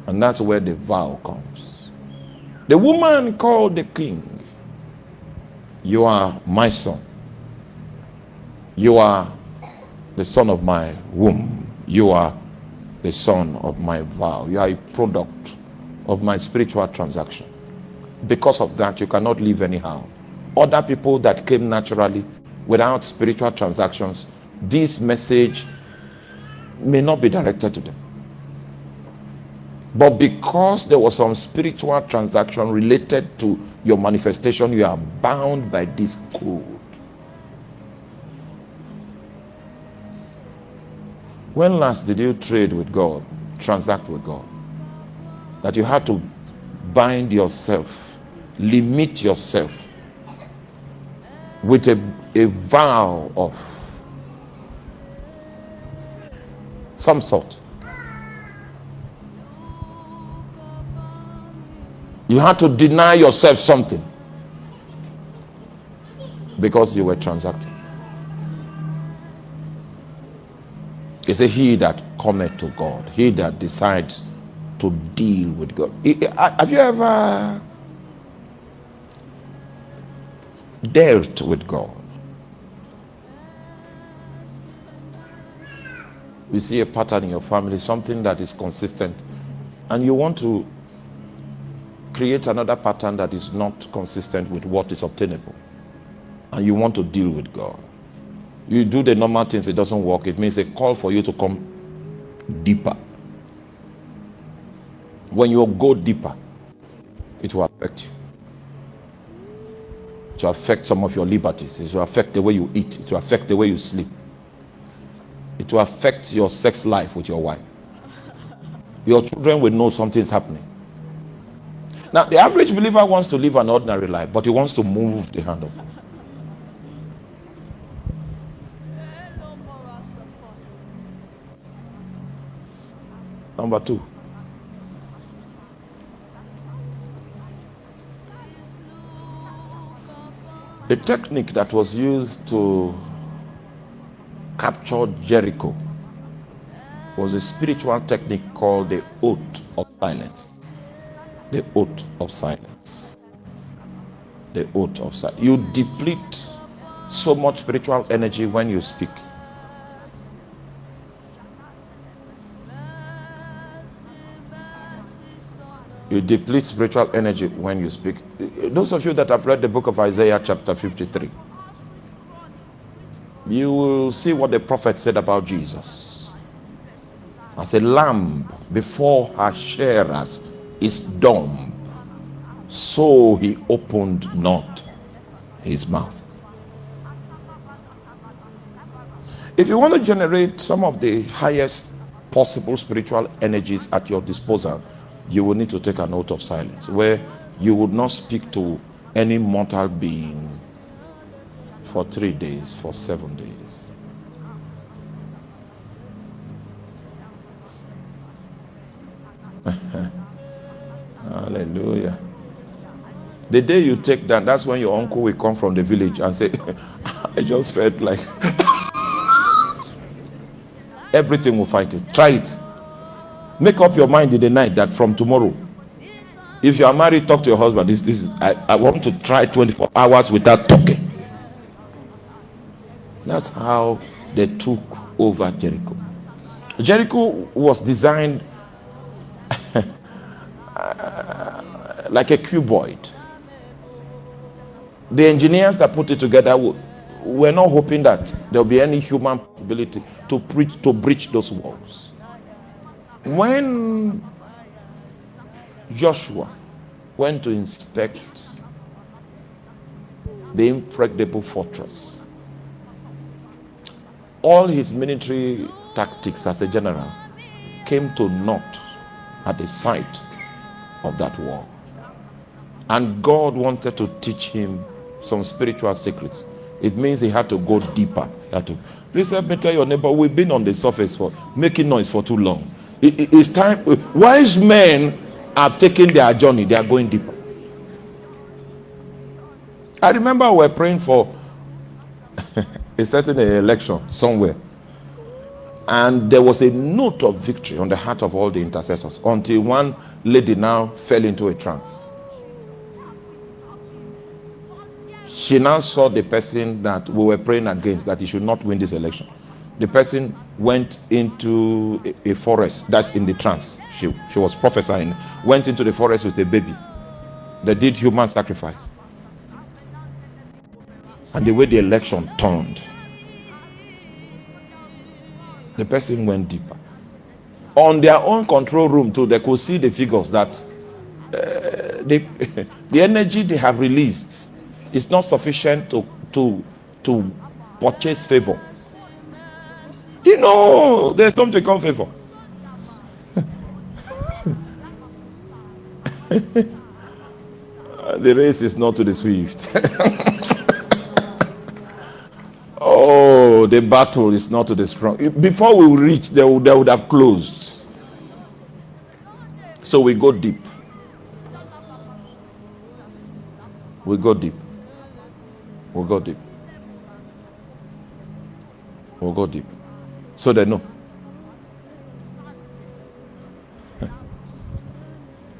And that's where the vow comes. The woman called the king, "You are my son. You are the son of my womb. You are the son of my vow. You are a product of my spiritual transaction. Because of that, you cannot live anyhow." Other people that came naturally without spiritual transactions, this message may not be directed to them. But because there was some spiritual transaction related to your manifestation, you are bound by this code. When last did you trade with God, transact with God? That you had to bind yourself, limit yourself with a vow of some sort. You had to deny yourself something because you were transacting. He said, "He that cometh to God," he that decides to deal with God. Have you ever dealt with God? You see a pattern in your family, something that is consistent, and you want to create another pattern that is not consistent with what is obtainable, and you want to deal with God. You do the normal things, it doesn't work. It means a call for you to come deeper. When you go deeper, it will affect you. It will affect some of your liberties. It will affect the way you eat. It will affect the way you sleep. It will affect your sex life with your wife. Your children will know something's happening. Now, the average believer wants to live an ordinary life, but he wants to move the hand of God. Number two, the technique that was used to capture Jericho was a spiritual technique called the oath of silence. The oath of silence. The oath of silence. You deplete so much spiritual energy when you speak. You deplete spiritual energy when you speak. Those of you that have read the book of Isaiah chapter 53, you will see what the prophet said about Jesus. As a lamb before her shearers is dumb, so he opened not his mouth. If you want to generate some of the highest possible spiritual energies at your disposal, you will need to take an oath of silence, where you would not speak to any mortal being for 3 days, for 7 days. Hallelujah. The day you take that, that's when your uncle will come from the village and say, "I just felt like..." Everything will fight it. Try it. Make up your mind in the night that from tomorrow, if you are married, talk to your husband. I want to try 24 hours without talking. That's how they took over Jericho. Jericho was designed like a cuboid. The engineers that put it together were not hoping that there will be any human possibility to breach those walls. When Joshua went to inspect the impregnable fortress, all his military tactics as a general came to naught at the sight of that wall. And God wanted to teach him some spiritual secrets. It means he had to go deeper. Please help me tell your neighbor, we've been on the surface for making noise for too long. It's time. Wise men are taking their journey. They are going deeper. I remember we were praying for a certain election somewhere, And there was a note of victory on the heart of all the intercessors until one lady now fell into a trance. She now saw the person that we were praying against, that he should not win this election. The person went into a forest. That's in the trance. She was prophesying. Went into the forest with a baby. They did human sacrifice. And the way the election turned, the person went deeper. On their own control room too, they could see the figures that the energy they have released is not sufficient to purchase favor. You know, there's something called favor. The race is not to the swift. Oh, the battle is not to the strong. Before we reach, they would have closed. So we go deep. We go deep. We'll go deep. We'll go deep. So they know.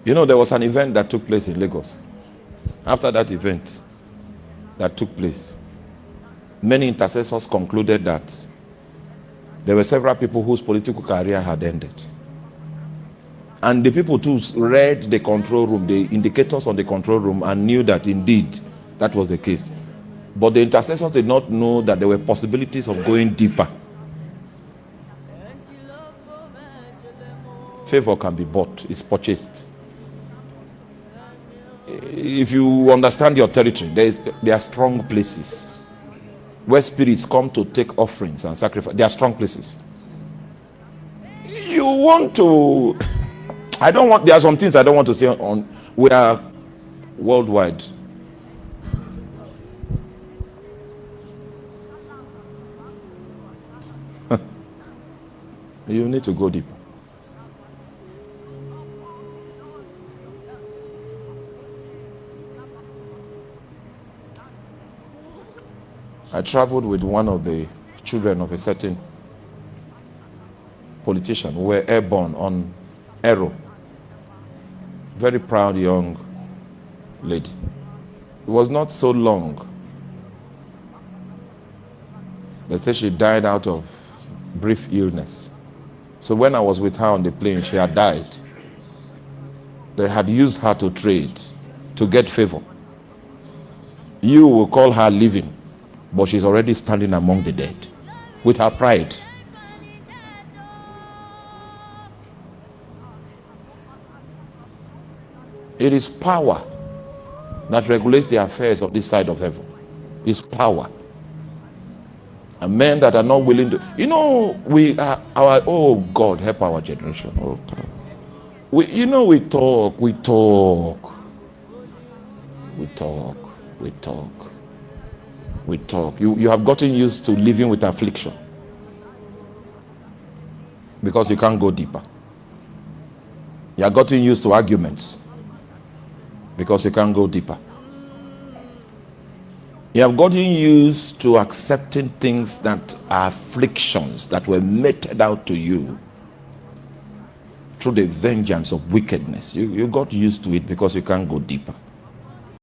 You know, there was an event that took place in Lagos. After that event that took place, many intercessors concluded that there were several people whose political career had ended. And the people too read the control room, the indicators on the control room, and knew that indeed that was the case. But the intercessors did not know that there were possibilities of going deeper. Favor can be bought, it's purchased. If you understand your territory, there are strong places where spirits come to take offerings and sacrifice. There are strong places. You want to... there are some things I don't want to say on. We are worldwide. You need to go deeper. I traveled with one of the children of a certain politician who were airborne on Arome. Very proud young lady. It was not so long. They say she died out of brief illness. So when I was with her on the plane, she had died. They had used her to trade, to get favor. You will call her living, but she's already standing among the dead with her pride. It is power that regulates the affairs of this side of heaven. It's power. And men that are not willing to, you know, we are our, oh God, help our generation. Oh God. We talk. You have gotten used to living with affliction because you can't go deeper. You have gotten used to arguments because you can't go deeper. You have gotten used to accepting things that are afflictions that were meted out to you through the vengeance of wickedness. You got used to it because you can't go deeper.